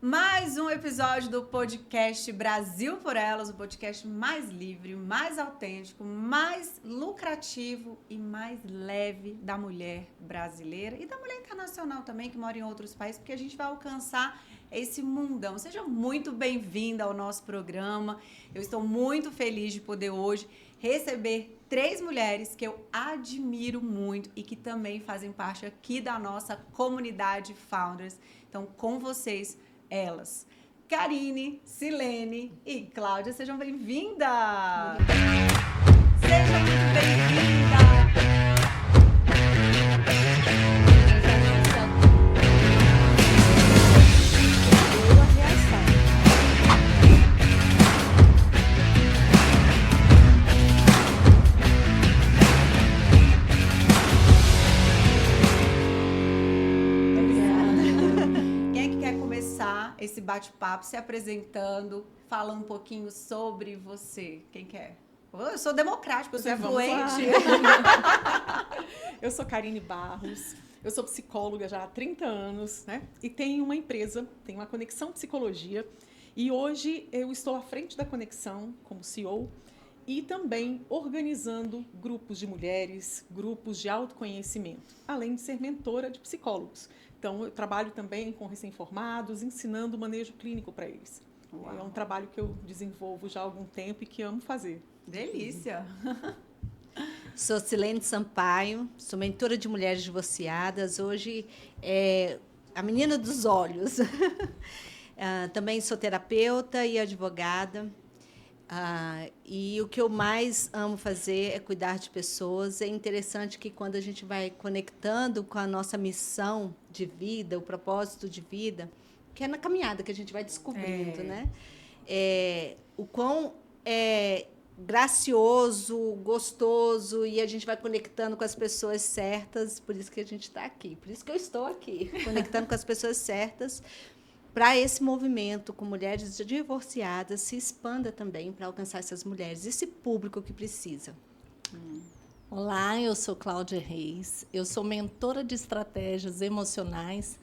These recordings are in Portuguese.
Mais um episódio do podcast Brasil por Elas, o podcast mais livre, mais autêntico, mais lucrativo e mais leve da mulher brasileira e da mulher internacional também, que mora em outros países, porque a gente vai alcançar esse mundão. Seja muito bem-vinda ao nosso programa. Eu estou muito feliz de poder hoje receber 3 mulheres que eu admiro muito e que também fazem parte aqui da nossa comunidade Founders. Então, com vocês, elas, Karine, Silene e Cláudia, sejam bem-vindas! Seja muito bem-vinda! Esse bate-papo, se apresentando, falando um pouquinho sobre você. Quem quer? Eu sou democrática, você é fluente. Eu sou Karine Barros, eu sou psicóloga já há 30 anos, né? E tenho uma empresa, tenho uma Conexão Psicologia. E hoje eu estou à frente da Conexão como CEO e também organizando grupos de mulheres, grupos de autoconhecimento, além de ser mentora de psicólogos. Então, eu trabalho também com recém-formados, ensinando o manejo clínico para eles. Uau. É um trabalho que eu desenvolvo já há algum tempo e que amo fazer. Delícia! Sou Silene Sampaio, sou mentora de mulheres divorciadas. Hoje, a menina dos olhos. Também sou terapeuta e advogada. E o que eu mais amo fazer é cuidar de pessoas. É interessante que quando a gente vai conectando com a nossa missão de vida, o propósito de vida, que é na caminhada que a gente vai descobrindo, né? O quão gracioso, gostoso, e a gente vai conectando com as pessoas certas. Por isso que a gente está aqui, por isso que eu estou aqui, conectando com as pessoas certas, para esse movimento com mulheres divorciadas se expanda também para alcançar essas mulheres, esse público que precisa. Olá, eu sou Cláudia Reis, eu sou mentora de estratégias emocionais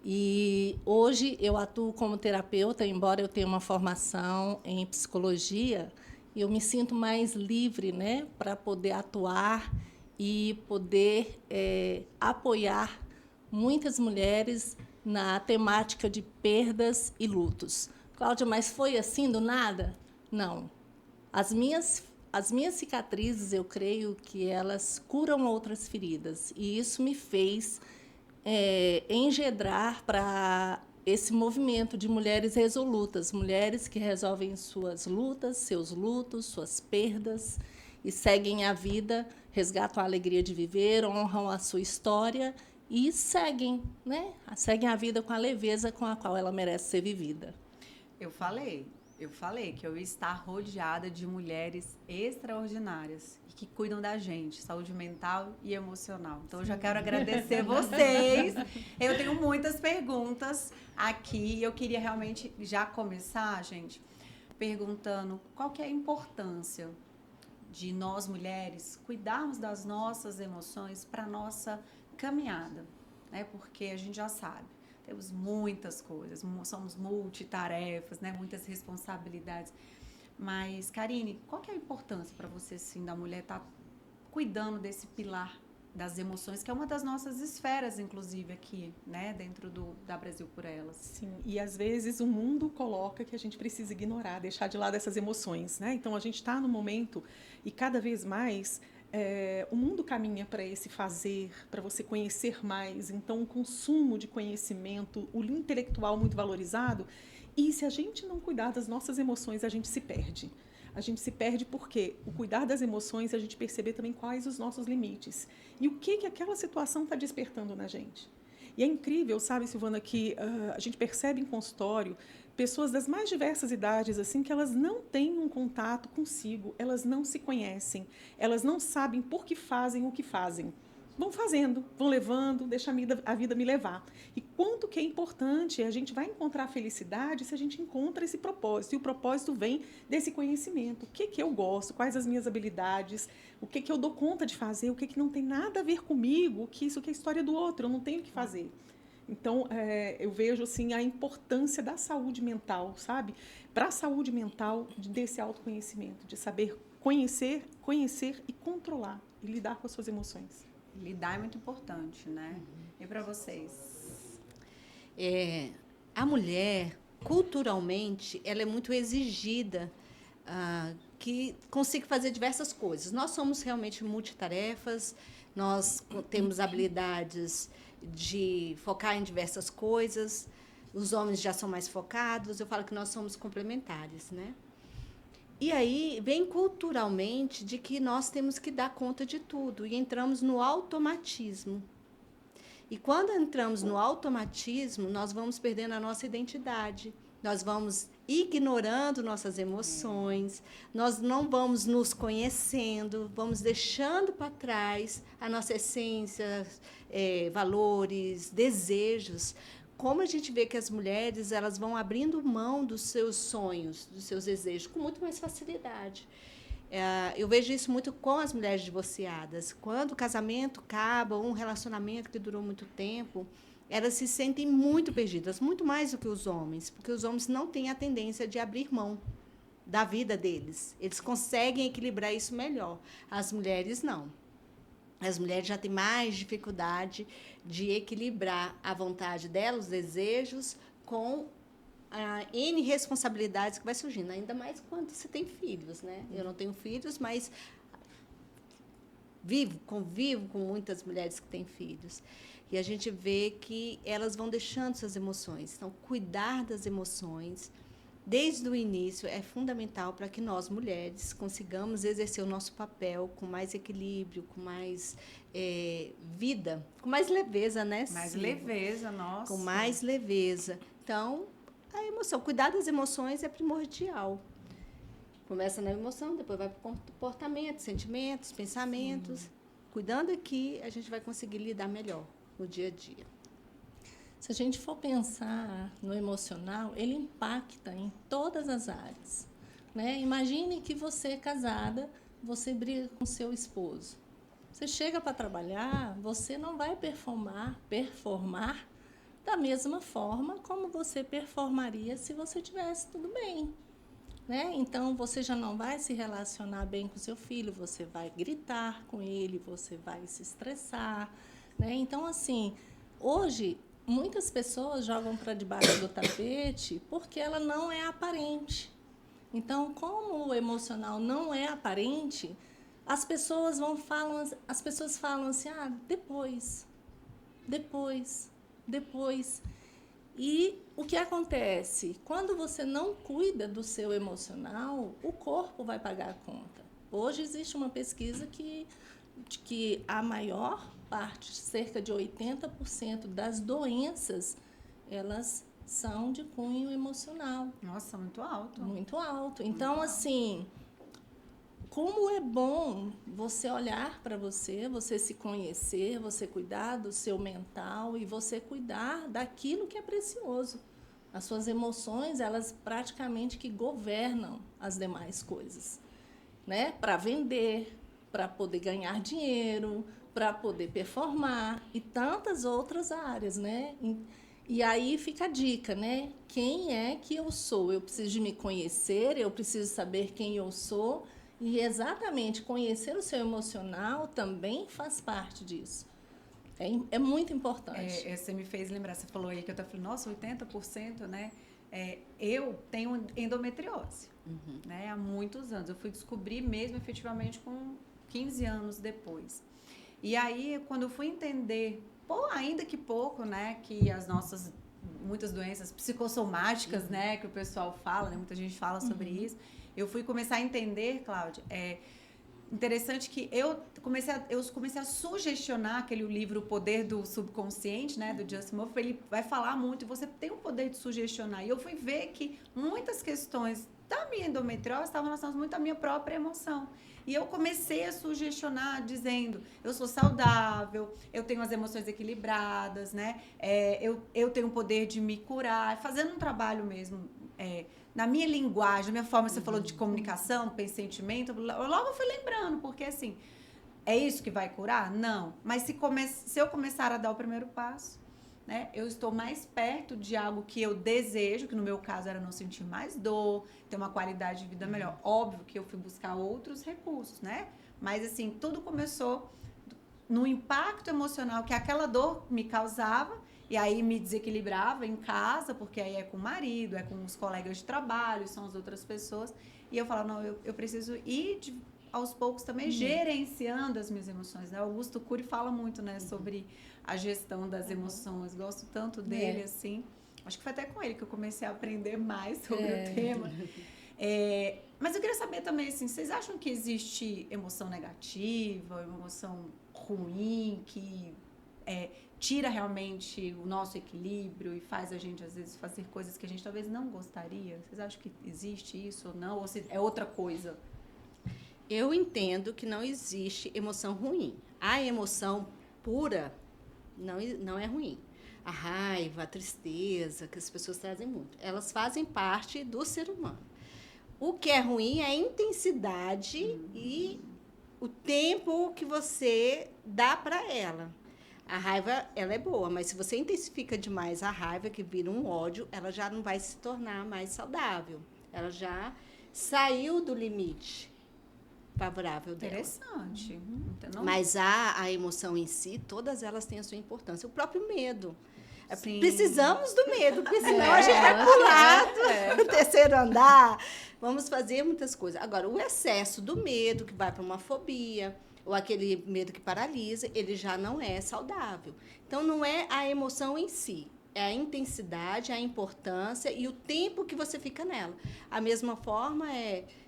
e hoje eu atuo como terapeuta, embora eu tenha uma formação em psicologia, eu me sinto mais livre, né, para poder atuar e poder apoiar muitas mulheres na temática de perdas e lutos. Cláudia, mas foi assim do nada? Não. As minhas cicatrizes, eu creio que elas curam outras feridas. E isso me fez engendrar para esse movimento de mulheres resolutas, mulheres que resolvem suas lutas, seus lutos, suas perdas, e seguem a vida, resgatam a alegria de viver, honram a sua história e seguem, né? Seguem a vida com a leveza com a qual ela merece ser vivida. Eu falei que eu ia estar rodeada de mulheres extraordinárias e que cuidam da gente, saúde mental e emocional. Então, eu já quero agradecer vocês. Eu tenho muitas perguntas aqui e eu queria realmente já começar, gente, perguntando qual que é a importância de nós, mulheres, cuidarmos das nossas emoções para a nossa caminhada, né? Porque a gente já sabe, temos muitas coisas, somos multitarefas, né? Muitas responsabilidades. Mas, Karine, qual que é a importância para você, sim, da mulher estar cuidando desse pilar das emoções, que é uma das nossas esferas, inclusive, aqui, né? Dentro da Brasil por Elas. Sim, e às vezes o mundo coloca que a gente precisa ignorar, deixar de lado essas emoções, né? Então, a gente está no momento e cada vez mais o mundo caminha para esse fazer, para você conhecer mais. Então, o consumo de conhecimento, o intelectual muito valorizado. E se a gente não cuidar das nossas emoções, a gente se perde. A gente se perde porque o cuidar das emoções é a gente perceber também quais os nossos limites. E o que aquela situação está despertando na gente. E é incrível, sabe, Silvana, que a gente percebe em consultório pessoas das mais diversas idades, assim, que elas não têm um contato consigo, elas não se conhecem, elas não sabem por que fazem o que fazem. Vão fazendo, vão levando, deixa a vida me levar. E quanto que é importante, a gente vai encontrar a felicidade se a gente encontra esse propósito. E o propósito vem desse conhecimento. O que eu gosto, quais as minhas habilidades, o que eu dou conta de fazer, o que não tem nada a ver comigo, que isso que é a história do outro, eu não tenho o que fazer. Então, eu vejo assim a importância da saúde mental, sabe? Para a saúde mental, desse autoconhecimento, de saber conhecer e controlar e lidar com as suas emoções. Lidar é muito importante, né? E para vocês? A mulher, culturalmente, ela é muito exigida que consiga fazer diversas coisas. Nós somos realmente multitarefas, nós temos habilidades de focar em diversas coisas, os homens já são mais focados, eu falo que nós somos complementares, né? E aí vem culturalmente de que nós temos que dar conta de tudo e entramos no automatismo. E quando entramos no automatismo, nós vamos perdendo a nossa identidade, nós vamos ignorando nossas emoções, nós não vamos nos conhecendo, vamos deixando para trás a nossa essência, valores, desejos. Como a gente vê que as mulheres elas vão abrindo mão dos seus sonhos, dos seus desejos, com muito mais facilidade. Eu vejo isso muito com as mulheres divorciadas. Quando o casamento acaba, um relacionamento que durou muito tempo, elas se sentem muito perdidas, muito mais do que os homens, porque os homens não têm a tendência de abrir mão da vida deles. Eles conseguem equilibrar isso melhor. As mulheres não. As mulheres já têm mais dificuldade de equilibrar a vontade delas, os desejos, com N responsabilidades que vai surgindo, ainda mais quando você tem filhos, né? Eu não tenho filhos, mas convivo com muitas mulheres que têm filhos. E a gente vê que elas vão deixando suas emoções. Então, cuidar das emoções, desde o início, é fundamental para que nós, mulheres, consigamos exercer o nosso papel com mais equilíbrio, com mais vida, com mais leveza, né? Mais leveza, nossa. Com mais leveza. Então, a emoção, cuidar das emoções é primordial. Começa na emoção, depois vai para o comportamento, sentimentos, pensamentos. Sim. Cuidando aqui, a gente vai conseguir lidar melhor no dia a dia. Se a gente for pensar no emocional, ele impacta em todas as áreas, né? Imagine que você é casada, você briga com seu esposo. Você chega para trabalhar, você não vai performar da mesma forma como você performaria se você tivesse tudo bem, né? Então, você já não vai se relacionar bem com seu filho, você vai gritar com ele, você vai se estressar, né? Então, assim, hoje, muitas pessoas jogam para debaixo do tapete porque ela não é aparente. Então, como o emocional não é aparente, as pessoas falam assim, depois. E o que acontece? Quando você não cuida do seu emocional, o corpo vai pagar a conta. Hoje existe uma pesquisa que a maior parte, cerca de 80% das doenças, elas são de cunho emocional. Nossa, muito alto. Muito alto. Então, assim, como é bom você olhar para você se conhecer, você cuidar do seu mental e você cuidar daquilo que é precioso. As suas emoções, elas praticamente que governam as demais coisas, né? Para vender, para poder ganhar dinheiro, para poder performar e tantas outras áreas, né? E aí fica a dica, né? Quem é que eu sou? Eu preciso de me conhecer, eu preciso saber quem eu sou e exatamente conhecer o seu emocional também faz parte disso. É muito importante. Você me fez lembrar, você falou aí que eu até falei, nossa, 80%, né? Eu tenho endometriose, né? Há muitos anos. Eu fui descobrir mesmo efetivamente com 15 anos depois. E aí, quando eu fui entender, ainda que pouco, né, que as nossas muitas doenças psicossomáticas, né, que o pessoal fala, né, muita gente fala sobre isso, eu fui começar a entender, Cláudia, interessante que eu comecei a sugestionar aquele livro O Poder do Subconsciente, né, do Justin Murphy, ele vai falar muito, você tem o poder de sugestionar, e eu fui ver que muitas questões da minha endometriose estavam relacionadas muito à minha própria emoção. E eu comecei a sugestionar dizendo, eu sou saudável, eu tenho as emoções equilibradas, né? Eu tenho o poder de me curar, fazendo um trabalho mesmo, na minha linguagem, na minha forma, você falou de comunicação, pensamento, logo eu fui lembrando, porque assim, é isso que vai curar? Não. Mas se eu começar a dar o primeiro passo, né? Eu estou mais perto de algo que eu desejo, que no meu caso era não sentir mais dor, ter uma qualidade de vida melhor. Óbvio que eu fui buscar outros recursos, né? Mas, assim, tudo começou no impacto emocional que aquela dor me causava, e aí me desequilibrava em casa, porque aí é com o marido, é com os colegas de trabalho, são as outras pessoas. E eu falava, não, eu preciso ir aos poucos também gerenciando as minhas emoções, né? Augusto Cury fala muito, né, sobre a gestão das emoções. Gosto tanto dele, assim. Acho que foi até com ele que eu comecei a aprender mais sobre o tema. Mas eu queria saber também, assim, vocês acham que existe emoção negativa, emoção ruim, que tira realmente o nosso equilíbrio e faz a gente, às vezes, fazer coisas que a gente talvez não gostaria? Vocês acham que existe isso ou não? Ou se é outra coisa? Eu entendo que não existe emoção ruim. A emoção pura não é ruim. A raiva, a tristeza, que as pessoas trazem muito, elas fazem parte do ser humano. O que é ruim é a intensidade e o tempo que você dá para ela. A raiva, ela é boa, mas se você intensifica demais a raiva, que vira um ódio, ela já não vai se tornar mais saudável. Ela já saiu do limite favorável dela. Interessante. Então, Mas a emoção em si, todas elas têm a sua importância. O próprio medo. Sim. Precisamos do medo, porque senão a gente vai pular do terceiro andar. Vamos fazer muitas coisas. Agora, o excesso do medo, que vai para uma fobia, ou aquele medo que paralisa, ele já não é saudável. Então, não é a emoção em si, é a intensidade, a importância e o tempo que você fica nela. A mesma forma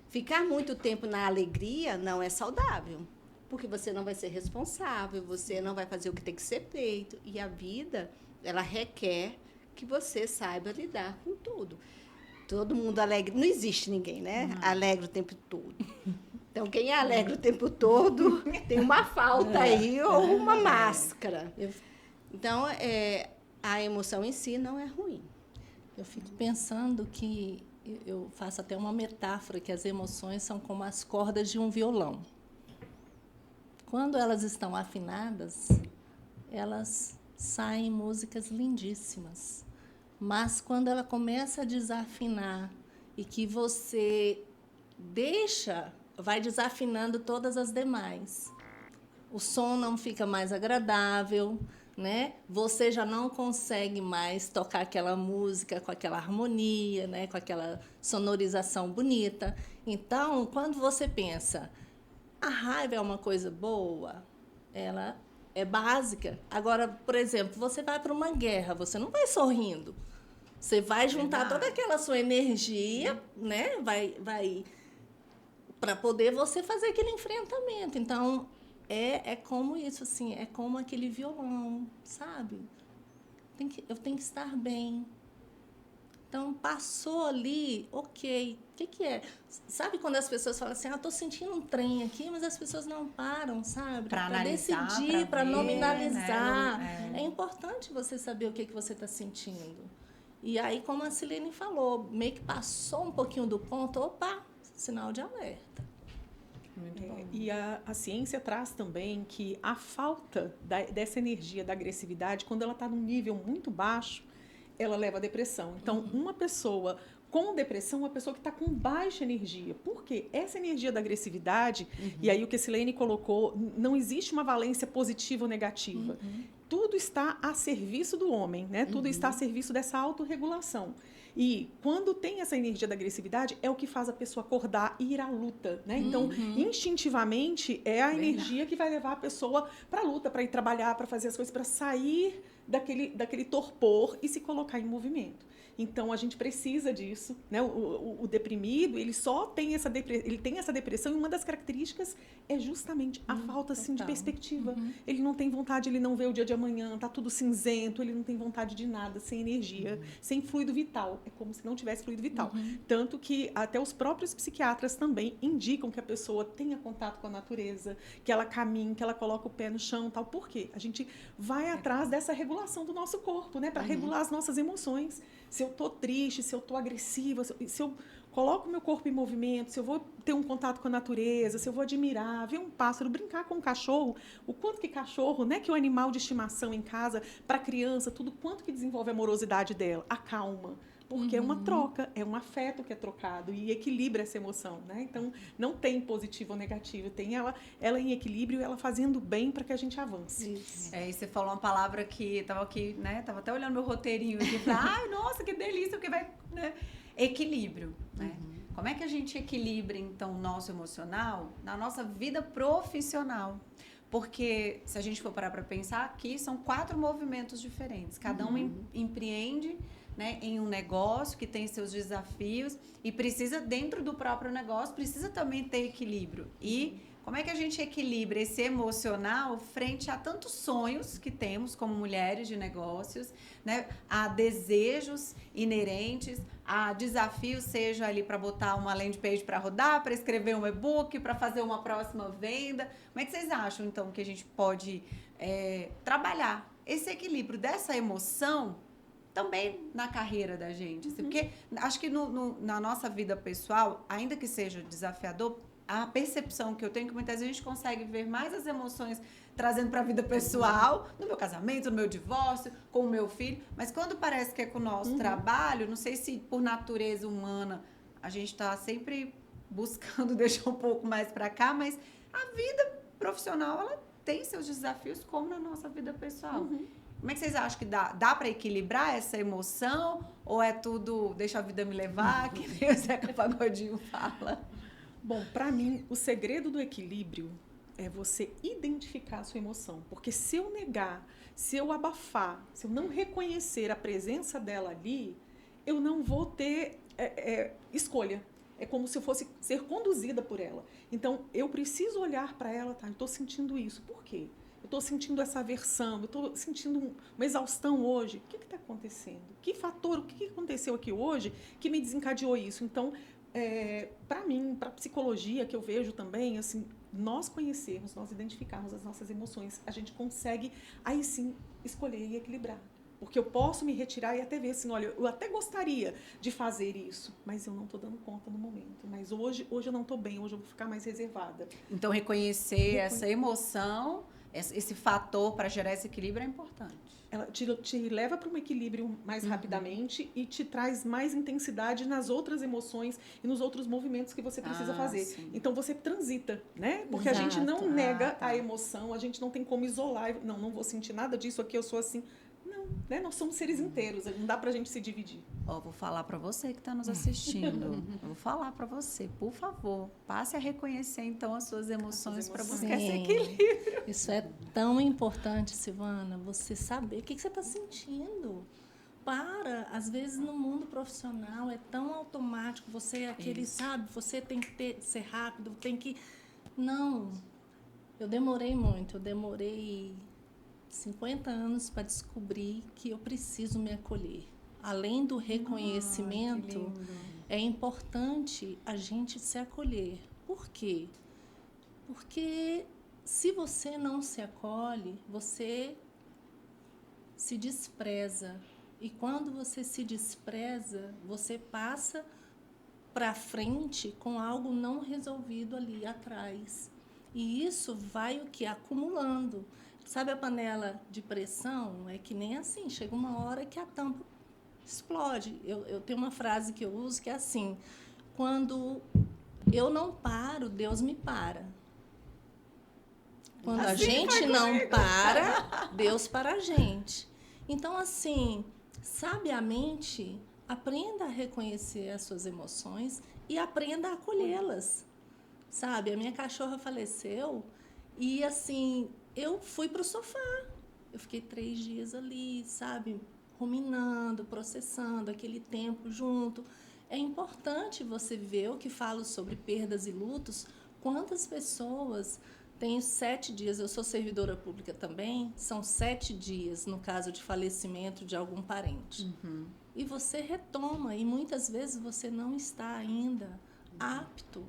ficar muito tempo na alegria não é saudável, porque você não vai ser responsável, você não vai fazer o que tem que ser feito. E a vida, ela requer que você saiba lidar com tudo. Todo mundo alegre, não existe ninguém, né? Alegre o tempo todo. Então, quem é alegre o tempo todo tem uma falta aí ou uma máscara. Então, a emoção em si não é ruim. Eu fico pensando que eu faço até uma metáfora que as emoções são como as cordas de um violão. Quando elas estão afinadas, elas saem músicas lindíssimas. Mas quando ela começa a desafinar e que você vai desafinando todas as demais, o som não fica mais agradável, né? Você já não consegue mais tocar aquela música com aquela harmonia, né? Com aquela sonorização bonita. Então, quando você pensa, a raiva é uma coisa boa, ela é básica. Agora, por exemplo, você vai para uma guerra, você não vai sorrindo. Você vai juntar toda aquela sua energia, né? Vai para poder você fazer aquele enfrentamento. Então, é como isso, assim, é como aquele violão, sabe? Eu tenho que estar bem. Então, passou ali, ok. O que é? Sabe quando as pessoas falam assim, estou sentindo um trem aqui, mas as pessoas não param, sabe? Para analisar, decidir, para nominalizar. Né? É importante você saber o que você está sentindo. E aí, como a Silene falou, meio que passou um pouquinho do ponto, opa, sinal de alerta. E a ciência traz também que a falta dessa energia, da agressividade, quando ela está num nível muito baixo, ela leva à depressão. Então, uma pessoa com depressão é uma pessoa que está com baixa energia. Por quê? Essa energia da agressividade, e aí o que a Silene colocou, não existe uma valência positiva ou negativa. Tudo está a serviço do homem, né? Tudo está a serviço dessa autorregulação. E quando tem essa energia da agressividade, é o que faz a pessoa acordar e ir à luta, né? Então, instintivamente, é a energia que vai levar a pessoa para a luta, para ir trabalhar, para fazer as coisas, para sair daquele torpor e se colocar em movimento. Então, a gente precisa disso, né? O deprimido, ele só tem essa depressão, e uma das características é justamente a falta, assim, de perspectiva. Ele não tem vontade, ele não vê o dia de amanhã, tá tudo cinzento, ele não tem vontade de nada, sem energia, sem fluido vital. É como se não tivesse fluido vital. Tanto que até os próprios psiquiatras também indicam que a pessoa tenha contato com a natureza, que ela caminhe, que ela coloque o pé no chão, tal. Por quê? A gente vai atrás dessa regulação do nosso corpo, né? Para regular as nossas emoções. Se eu tô triste, se eu tô agressiva, se eu coloco meu corpo em movimento, se eu vou ter um contato com a natureza, se eu vou admirar, ver um pássaro, brincar com um cachorro, o quanto que cachorro, né, que é o animal de estimação em casa, para criança, tudo quanto que desenvolve a amorosidade dela, a calma. Porque é uma troca, é um afeto que é trocado e equilibra essa emoção, né? Então, não tem positivo ou negativo, tem ela em equilíbrio, ela fazendo bem para que a gente avance. Isso. E você falou uma palavra que tava aqui, né? Tava até olhando meu roteirinho aqui, falei, ai, nossa, que delícia, porque vai, né? Equilíbrio, né? Como é que a gente equilibra, então, o nosso emocional na nossa vida profissional? Porque, se a gente for parar para pensar, aqui são 4 movimentos diferentes. Cada um empreende, né, em um negócio que tem seus desafios e precisa, dentro do próprio negócio, precisa também ter equilíbrio. E como é que a gente equilibra esse emocional frente a tantos sonhos que temos como mulheres de negócios, né, a desejos inerentes, a desafios, seja ali para botar uma landing page para rodar, para escrever um e-book, para fazer uma próxima venda. Como é que vocês acham, então, que a gente pode trabalhar esse equilíbrio dessa emoção também na carreira da gente? Assim, porque acho que na nossa vida pessoal, ainda que seja desafiador, a percepção que eu tenho é que muitas vezes a gente consegue ver mais as emoções trazendo para a vida pessoal, no meu casamento, no meu divórcio, com o meu filho, mas quando parece que é com o nosso trabalho, não sei se por natureza humana a gente está sempre buscando deixar um pouco mais para cá, mas a vida profissional, ela tem seus desafios como na nossa vida pessoal. Como é que vocês acham que dá para equilibrar essa emoção? Ou é tudo, deixa a vida me levar, que nem o Zeca Pagodinho fala? Bom, para mim, o segredo do equilíbrio é você identificar a sua emoção. Porque se eu negar, se eu abafar, se eu não reconhecer a presença dela ali, eu não vou ter escolha. É como se eu fosse ser conduzida por ela. Então, eu preciso olhar para ela, tá? Eu estou sentindo isso. Por quê? Eu estou sentindo essa aversão, eu estou sentindo uma exaustão hoje. O que está acontecendo? Que fator, o que aconteceu aqui hoje que me desencadeou isso? Então, para mim, para a psicologia que eu vejo também, assim, nós conhecermos, nós identificarmos as nossas emoções, a gente consegue, aí sim, escolher e equilibrar. Porque eu posso me retirar e até ver assim, olha, eu até gostaria de fazer isso, mas eu não estou dando conta no momento. Mas hoje eu não estou bem, hoje eu vou ficar mais reservada. Então, reconhecer essa emoção, esse fator para gerar esse equilíbrio é importante. Ela te leva para um equilíbrio mais rapidamente e te traz mais intensidade nas outras emoções e nos outros movimentos que você precisa fazer. Sim. Então, você transita, né? Porque a gente não nega a emoção, a gente não tem como isolar. Não vou sentir nada disso aqui, eu sou assim. Não, né? Nós somos seres inteiros, não dá pra gente se dividir. Vou falar para você que está nos assistindo. Vou falar para você, por favor, passe a reconhecer então as suas emoções para buscar esse equilíbrio. Isso é tão importante, Silvana, você saber o que você está sentindo. Às vezes no mundo profissional é tão automático, você é aquele, sabe, você tem que ser rápido, tem que... Não, eu demorei muito, 50 anos para descobrir que eu preciso me acolher. Além do reconhecimento, é importante a gente se acolher. Por quê? Porque se você não se acolhe, você se despreza. E quando você se despreza, você passa para frente com algo não resolvido ali atrás. E isso vai o que? Acumulando. Sabe a panela de pressão? É que nem assim, chega uma hora que a tampa explode. Eu tenho uma frase que eu uso que é assim: quando eu não paro, Deus me para. Quando a gente não para, Deus para a gente. Então, assim, sabiamente, aprenda a reconhecer as suas emoções e aprenda a acolhê-las. Sabe, a minha cachorra faleceu e, assim, eu fui para o sofá. Eu fiquei 3 dias ali, sabe, ruminando, processando aquele tempo junto. É importante você ver o que falo sobre perdas e lutos. Quantas pessoas... Tenho 7 dias, eu sou servidora pública também, são 7 dias no caso de falecimento de algum parente. E você retoma, e muitas vezes você não está ainda apto,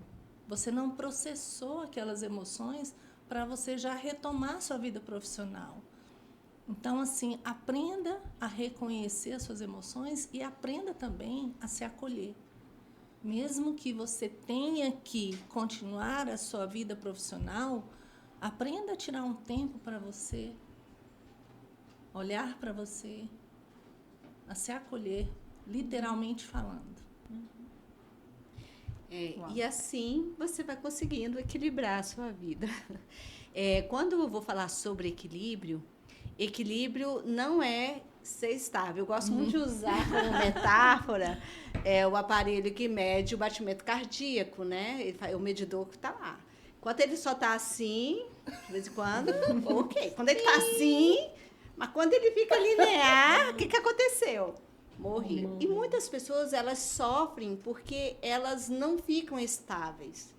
você não processou aquelas emoções para você já retomar sua vida profissional. Então, assim, aprenda a reconhecer as suas emoções e aprenda também a se acolher. Mesmo que você tenha que continuar a sua vida profissional, aprenda a tirar um tempo para você, olhar para você, a se acolher, literalmente falando. E assim você vai conseguindo equilibrar a sua vida. Quando eu vou falar sobre equilíbrio, equilíbrio não é ser estável. Eu gosto muito de usar como metáfora o aparelho que mede o batimento cardíaco, né? O medidor que está lá. Enquanto ele só está assim, de vez em quando, ok. Quando ele está assim, mas quando ele fica linear, o que aconteceu? Morri. E muitas pessoas, elas sofrem porque elas não ficam estáveis.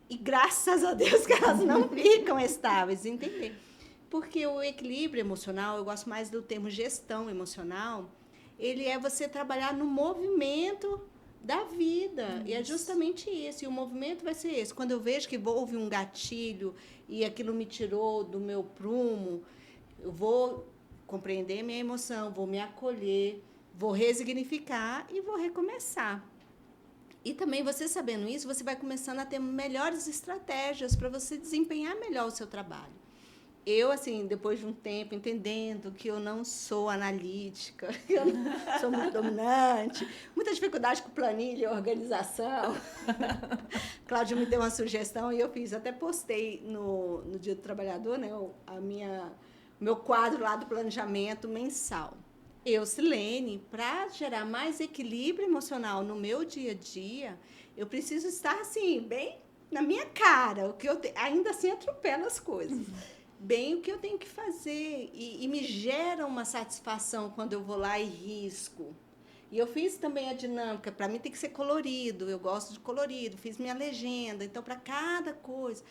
E graças a Deus que elas não ficam estáveis, entender? Porque o equilíbrio emocional, eu gosto mais do termo gestão emocional, ele é você trabalhar no movimento da vida. Isso. E é justamente isso. E o movimento vai ser esse. Quando eu vejo que houve um gatilho e aquilo me tirou do meu prumo, eu vou compreender minha emoção, vou me acolher, vou resignificar e vou recomeçar. E também você sabendo isso, você vai começando a ter melhores estratégias para você desempenhar melhor o seu trabalho. Eu, assim, depois de um tempo, entendendo que eu não sou analítica, que eu não sou muito dominante, muita dificuldade com planilha e organização. Cláudia me deu uma sugestão e eu fiz, até postei no Dia do Trabalhador, né, o meu quadro lá do planejamento mensal. Eu, Silene, para gerar mais equilíbrio emocional no meu dia a dia, eu preciso estar, assim, bem na minha cara, o que eu ainda assim atropelo as coisas. Bem o que eu tenho que fazer. E me gera uma satisfação quando eu vou lá e risco. E eu fiz também a dinâmica, para mim tem que ser colorido, eu gosto de colorido, fiz minha legenda, então para cada coisa.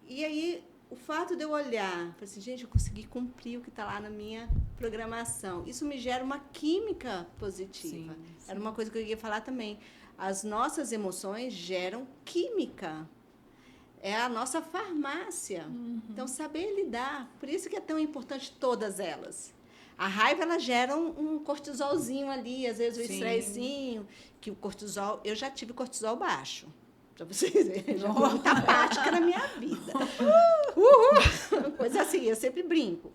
E aí, o fato de eu olhar, falei assim, gente, eu consegui cumprir o que está lá na minha programação. Isso me gera uma química positiva. Sim. Era uma coisa que eu ia falar também. As nossas emoções geram química. É a nossa farmácia. Então, saber lidar. Por isso que é tão importante todas elas. A raiva, ela gera um cortisolzinho ali, às vezes o estressinho, que o cortisol... Eu já tive cortisol baixo, para vocês verem. Já fui muito apática na minha vida. Coisa assim, eu sempre brinco.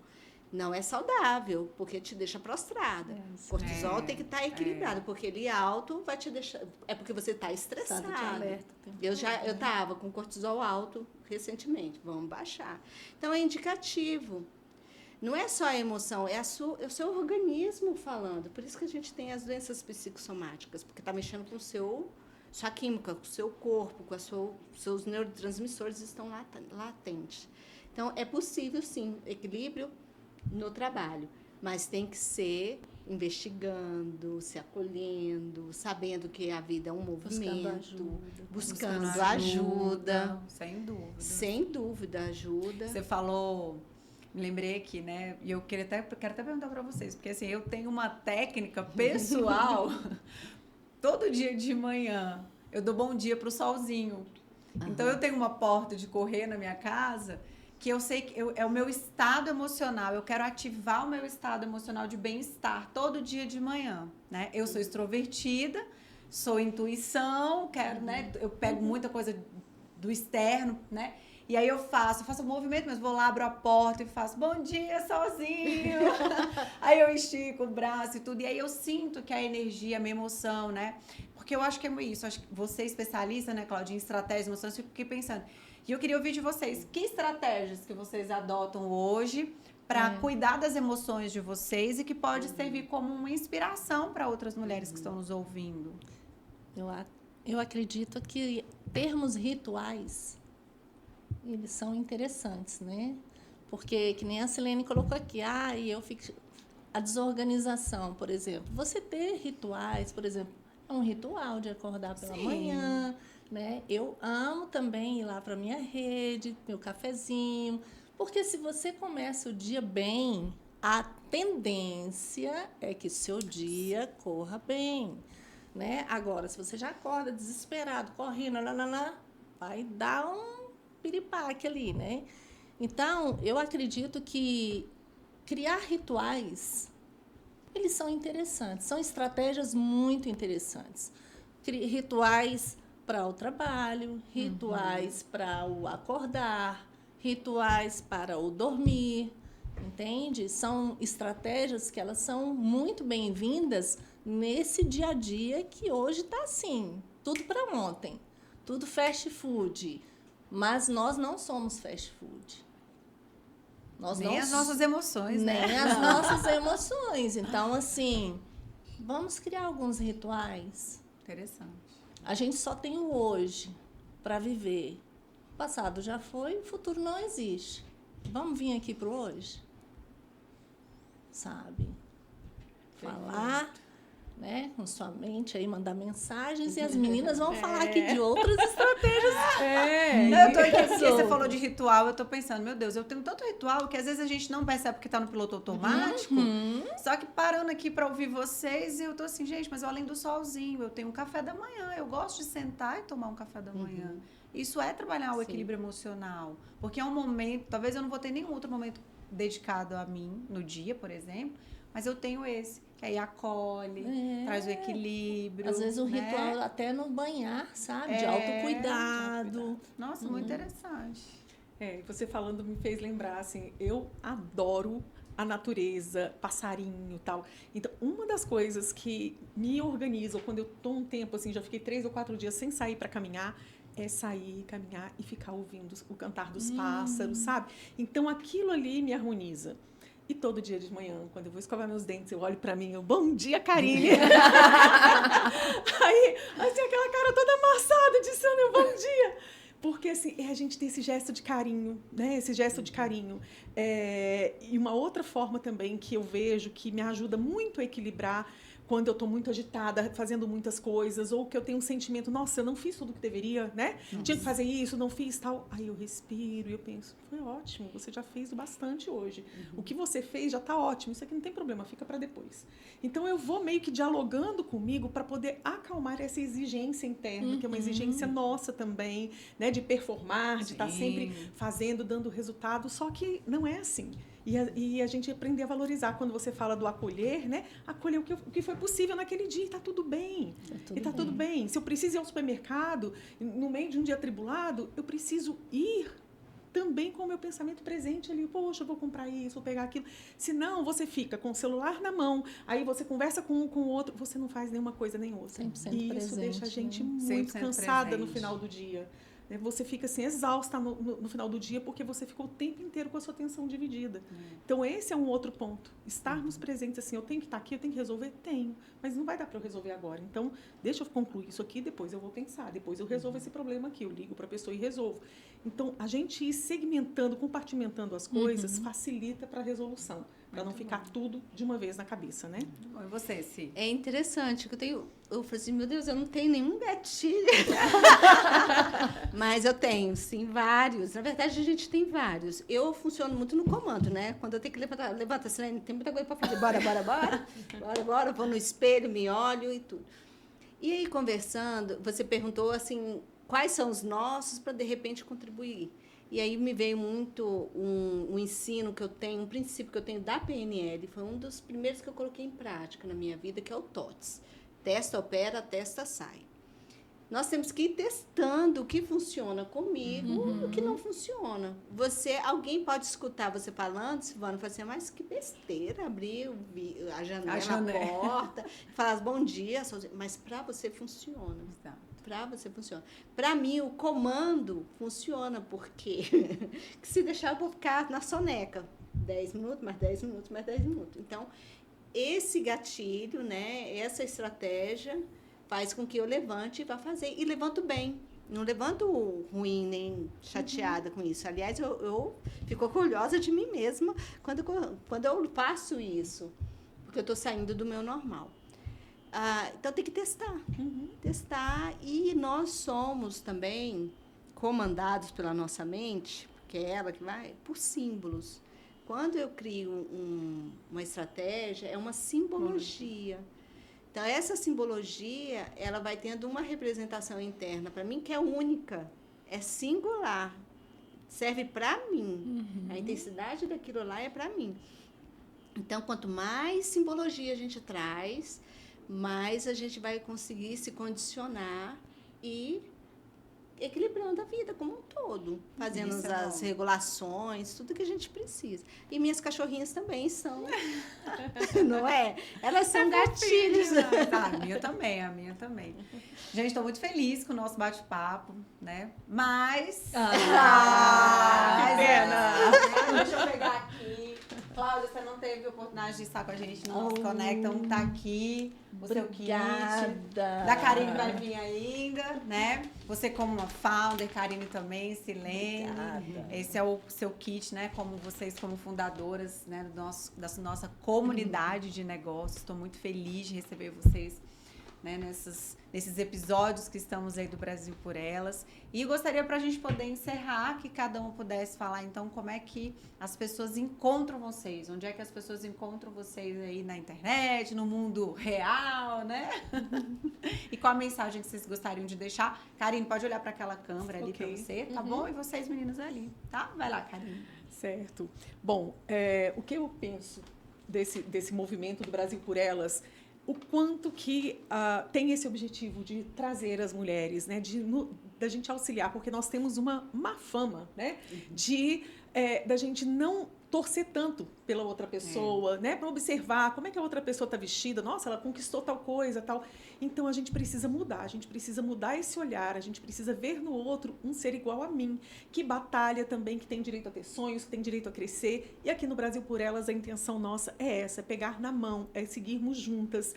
Não é saudável, porque te deixa prostrada. Cortisol tem que estar equilibrado, porque ele alto vai te deixar... É porque você está estressado. Eu estava com cortisol alto recentemente. Vamos baixar. Então, é indicativo. Não é só a emoção, é o seu organismo falando. Por isso que a gente tem as doenças psicossomáticas, porque está mexendo com sua química, com o seu corpo, com seus neurotransmissores estão latentes. Então, é possível, sim, equilíbrio no trabalho, mas tem que ser investigando, se acolhendo, sabendo que a vida é um movimento, buscando ajuda. Sem dúvida. Sem dúvida, ajuda. Você falou, me lembrei aqui, né? E eu quero até perguntar para vocês, porque assim, eu tenho uma técnica pessoal. Todo dia de manhã eu dou bom dia pro solzinho. Então eu tenho uma porta de correr na minha casa que eu sei que é o meu estado emocional. Eu quero ativar o meu estado emocional de bem-estar todo dia de manhã, né? Eu sou extrovertida, sou intuição, quero, né? Eu pego muita coisa do externo, né? E aí eu faço um movimento, mas vou lá, abro a porta e faço bom dia, sozinho. Aí eu estico o braço e tudo. E aí eu sinto que a energia, a minha emoção, né? Porque eu acho que é isso. Acho que você é especialista, né, Claudinha, em estratégias, emoções, eu fiquei pensando. E eu queria ouvir de vocês, que estratégias que vocês adotam hoje para cuidar das emoções de vocês e que pode servir como uma inspiração para outras mulheres que estão nos ouvindo? Eu acredito que termos rituais, eles são interessantes, né? Porque, que nem a Silene colocou aqui, eu fico... A desorganização, por exemplo. Você ter rituais, por exemplo, é um ritual de acordar pela manhã, né? Eu amo também ir lá para a minha rede, meu cafezinho, porque se você começa o dia bem, a tendência é que seu dia corra bem, né? Agora, se você já acorda desesperado, correndo, vai dar um piripaque ali, né? Então, eu acredito que criar rituais, eles são interessantes, são estratégias muito interessantes. Rituais para o trabalho, rituais para o acordar, rituais para o dormir, entende? São estratégias que elas são muito bem-vindas nesse dia a dia que hoje está assim, tudo para ontem, tudo fast food, mas nós não somos fast food. Nem as nossas emoções, né? Nem as nossas emoções. Então, assim, vamos criar alguns rituais. Interessante. A gente só tem o hoje para viver. O passado já foi, o futuro não existe. Vamos vir aqui pro hoje? Sabe? Falar, né, com sua mente aí, mandar mensagens e as meninas vão falar aqui de outras estratégias. Não, eu tô aqui porque você falou de ritual, eu tô pensando, meu Deus, eu tenho tanto ritual que às vezes a gente não percebe porque tá no piloto automático. Só que parando aqui para ouvir vocês, eu tô assim, gente, mas além do solzinho, eu tenho um café da manhã, eu gosto de sentar e tomar um café da manhã. Isso é trabalhar o equilíbrio emocional, porque é um momento, talvez eu não vou ter nenhum outro momento dedicado a mim no dia, por exemplo, mas eu tenho esse, que aí acolhe, traz o equilíbrio. Às vezes o ritual até no banhar, sabe? De autocuidado. Nossa, muito interessante. Você falando me fez lembrar, assim, eu adoro a natureza, passarinho e tal. Então, uma das coisas que me organizam quando eu tô um tempo, assim, já fiquei 3 ou 4 dias sem sair para caminhar, é sair, caminhar e ficar ouvindo o cantar dos pássaros, sabe? Então, aquilo ali me harmoniza. E todo dia de manhã, quando eu vou escovar meus dentes, eu olho pra mim, eu, bom dia, Karine. Aí, assim, aquela cara toda amassada de sono, eu, bom dia. Porque, assim, a gente tem esse gesto de carinho, né? Esse gesto de carinho. E uma outra forma também que eu vejo que me ajuda muito a equilibrar quando eu estou muito agitada, fazendo muitas coisas, ou que eu tenho um sentimento, nossa, eu não fiz tudo o que deveria, né? Tinha que fazer isso, não fiz tal. Aí eu respiro e eu penso, foi ótimo, você já fez o bastante hoje. O que você fez já está ótimo, isso aqui não tem problema, fica para depois. Então eu vou meio que dialogando comigo para poder acalmar essa exigência interna, que é uma exigência nossa também, né? De performar, de estar sempre fazendo, dando resultado, só que não é assim. E a gente aprender a valorizar. Quando você fala do acolher, né? Acolher o que foi possível naquele dia. E tá tudo bem. Tudo bem. Se eu preciso ir ao supermercado, no meio de um dia atribulado, eu preciso ir também com o meu pensamento presente ali. Poxa, eu vou comprar isso, vou pegar aquilo. Senão, você fica com o celular na mão, aí você conversa com um com o outro, você não faz nenhuma coisa nem outra. 100% e isso presente, deixa a gente né? muito cansada presente. no final do dia. Você fica assim, exausta no final do dia porque você ficou o tempo inteiro com a sua atenção dividida. Então, esse é um outro ponto. Estarmos presentes assim, eu tenho que estar aqui, eu tenho que resolver? Tenho. Mas não vai dar para eu resolver agora. Então, deixa eu concluir isso aqui, depois eu vou pensar. Depois eu resolvo esse problema aqui. Eu ligo para a pessoa e resolvo. Então, a gente ir segmentando, compartimentando as coisas facilita para a resolução. Para não ficar tudo de uma vez na cabeça, né? Bom, e você, Si? É interessante, que eu falei assim, meu Deus, eu não tenho nenhum gatilho. Mas eu tenho, sim, vários. Na verdade, a gente tem vários. Eu funciono muito no comando, né? Quando eu tenho que levantar, levanta, Silene, tem muita coisa para fazer. Bora, vou no espelho, me olho e tudo. E aí, conversando, você perguntou, assim, quais são os nossos para, de repente, contribuir. E aí me veio muito um ensino que eu tenho, um princípio que eu tenho da PNL, foi um dos primeiros que eu coloquei em prática na minha vida, que é o TOTS. Testa, opera, testa, sai. Nós temos que ir testando o que funciona comigo e o que não funciona. Alguém pode escutar você falando, Silvana, falar assim, mas que besteira, abrir a janela, a porta, falar bom dia, mas para você funciona. Exato. Para você funciona. Para mim, o comando funciona, porque se deixar, eu vou ficar na soneca. 10 minutos, mais 10 minutos, mais 10 minutos. Então, esse gatilho, né, essa estratégia faz com que eu levante e vá fazer. E levanto bem. Não levanto ruim nem chateada com isso. Aliás, eu fico orgulhosa de mim mesma quando eu faço isso. Porque eu estou saindo do meu normal. Então, tem que testar. Testar. E nós somos também comandados pela nossa mente, que é ela que vai, por símbolos. Quando eu crio uma estratégia, é uma simbologia. Então, essa simbologia, ela vai tendo uma representação interna, para mim, que é única, é singular, serve para mim. A intensidade daquilo lá é para mim. Então, quanto mais simbologia a gente traz, mais a gente vai conseguir se condicionar e equilibrando a vida como um todo, fazendo Isso é as bom. regulações, tudo que a gente precisa. E minhas cachorrinhas também são, não é? Elas são gatilhos. Ah, a minha também, a minha também. Gente, estou muito feliz com o nosso bate-papo, né? Mas... que pena! Deixa eu pegar aqui. Cláudia, você não teve oportunidade de estar com a gente no nosso Conecta, tá aqui, o seu kit. Da Karine vai vir ainda, né? Você como uma founder, Karine também, Silene. Obrigada. Esse é o seu kit, né? Como vocês como fundadoras, né? Da nossa comunidade de negócios. Estou muito feliz de receber vocês, né, nesses episódios que estamos aí do Brasil por Elas. E gostaria para a gente poder encerrar, que cada um pudesse falar, então, como é que as pessoas encontram vocês, onde é que as pessoas encontram vocês aí na internet, no mundo real, né? E qual a mensagem que vocês gostariam de deixar? Karine, pode olhar para aquela câmera ali para você, tá bom? E vocês, meninos, ali, tá? Vai lá, Karine. Certo. Bom, o que eu penso desse movimento do Brasil por Elas, o quanto que tem esse objetivo de trazer as mulheres, né, da gente auxiliar, porque nós temos uma má fama, né, da gente não torcer tanto pela outra pessoa, né, para observar como é que a outra pessoa está vestida, nossa, ela conquistou tal coisa, tal. Então a gente precisa mudar esse olhar, a gente precisa ver no outro um ser igual a mim, que batalha também, que tem direito a ter sonhos, que tem direito a crescer. E aqui no Brasil por Elas a intenção nossa é essa, é pegar na mão, é seguirmos juntas,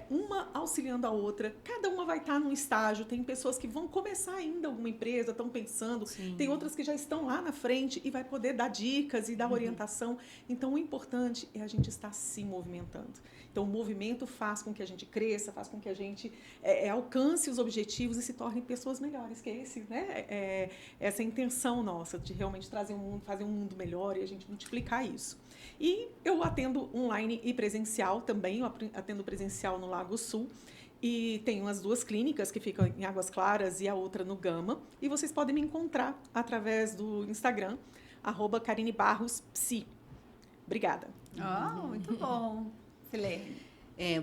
uma auxiliando a outra. Cada uma vai estar num estágio, tem pessoas que vão começar ainda alguma empresa, estão pensando, tem outras que já estão lá na frente e vai poder dar dicas e dar orientação. Então o importante é a gente estar se movimentando. Então, o movimento faz com que a gente cresça, faz com que a gente alcance os objetivos e se torne pessoas melhores, que é essa intenção nossa, de realmente trazer fazer um mundo melhor e a gente multiplicar isso. E eu atendo online e presencial também, eu atendo presencial no Lago Sul, e tenho as 2 clínicas que ficam em Águas Claras e a outra no Gama, e vocês podem me encontrar através do Instagram, @KarineBarrosPsi. Obrigada. Muito bom. Silene.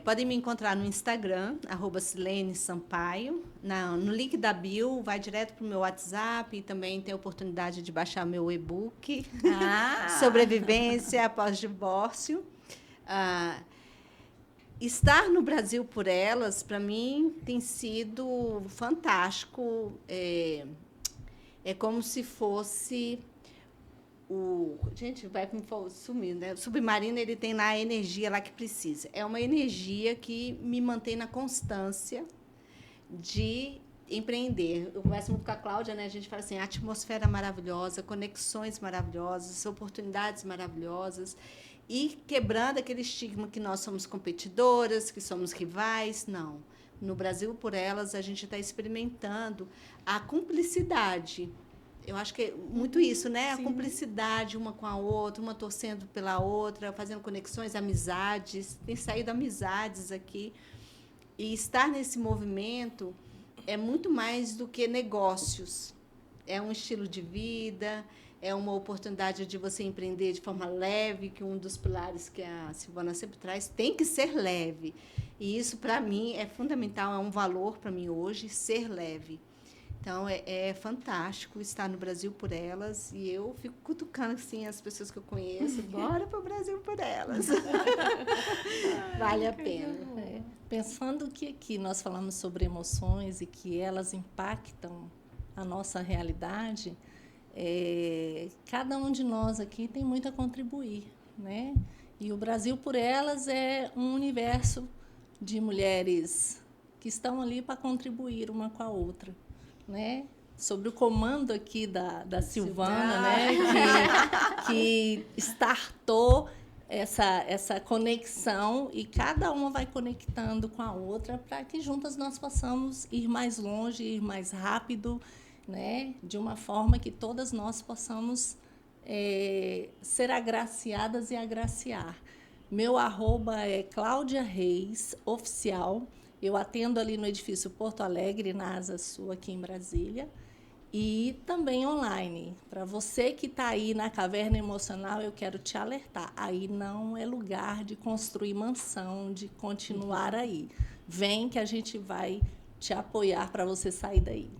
Podem me encontrar no Instagram, @Silene Sampaio. No link da bio, vai direto para o meu WhatsApp e também tem a oportunidade de baixar meu e-book Sobrevivência após divórcio. Estar no Brasil por Elas, para mim, tem sido fantástico. É como se fosse... Gente, vai sumir, né? O Submarino, ele tem lá a energia lá que precisa. É uma energia que me mantém na constância de empreender. Eu converso muito com a Cláudia, né? A gente fala assim, atmosfera maravilhosa, conexões maravilhosas, oportunidades maravilhosas, e quebrando aquele estigma que nós somos competidoras, que somos rivais. Não. No Brasil por Elas, a gente está experimentando a cumplicidade. Eu acho que é muito isso, né? Sim. A cumplicidade uma com a outra, uma torcendo pela outra, fazendo conexões, amizades. Tem saído amizades aqui. E estar nesse movimento é muito mais do que negócios. É um estilo de vida, é uma oportunidade de você empreender de forma leve, que um dos pilares que a Silvana sempre traz tem que ser leve. E isso, para mim, é fundamental, é um valor para mim hoje, ser leve. Então, é fantástico estar no Brasil por Elas, e eu fico cutucando assim, as pessoas que eu conheço, bora para o Brasil por Elas. Vale a pena. Pensando que aqui nós falamos sobre emoções e que elas impactam a nossa realidade, cada um de nós aqui tem muito a contribuir, né? E o Brasil por Elas é um universo de mulheres que estão ali para contribuir uma com a outra, né? Sobre o comando aqui da Silvana, né? que startou essa conexão, e cada uma vai conectando com a outra para que juntas nós possamos ir mais longe, ir mais rápido, né? De uma forma que todas nós possamos ser agraciadas e agraciar. Meu @ é Cláudia Reis Oficial. Eu atendo ali no edifício Porto Alegre, na Asa Sul, aqui em Brasília. e também online. Para você que está aí na caverna emocional, eu quero te alertar. Aí não é lugar de construir mansão, de continuar aí. Vem que a gente vai te apoiar para você sair daí.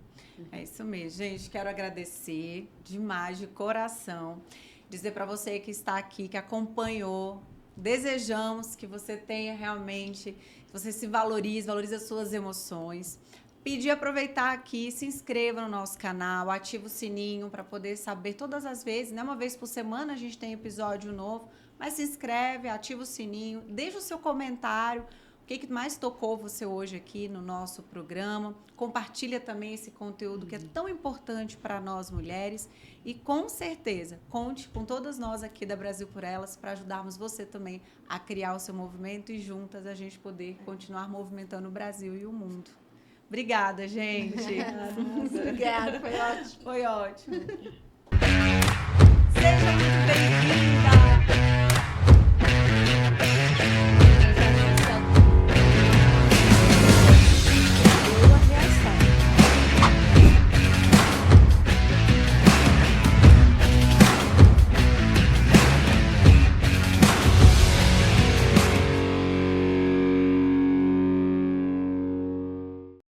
É isso mesmo, gente. Quero agradecer demais, de coração. Dizer para você que está aqui, que acompanhou. Desejamos que você tenha realmente, que você se valorize as suas emoções. Pedir, aproveitar aqui, se inscreva no nosso canal, ativa o sininho para poder saber todas as vezes, né? Uma vez por semana a gente tem episódio novo, mas se inscreve, ativa o sininho, deixa o seu comentário, o que mais tocou você hoje aqui no nosso programa. Compartilha também esse conteúdo que é tão importante para nós mulheres e com certeza conte com todas nós aqui da Brasil por Elas para ajudarmos você também a criar o seu movimento e juntas a gente poder continuar movimentando o Brasil e o mundo. Obrigada, gente. Obrigada, foi ótimo. Foi ótimo. Seja muito bem-vinda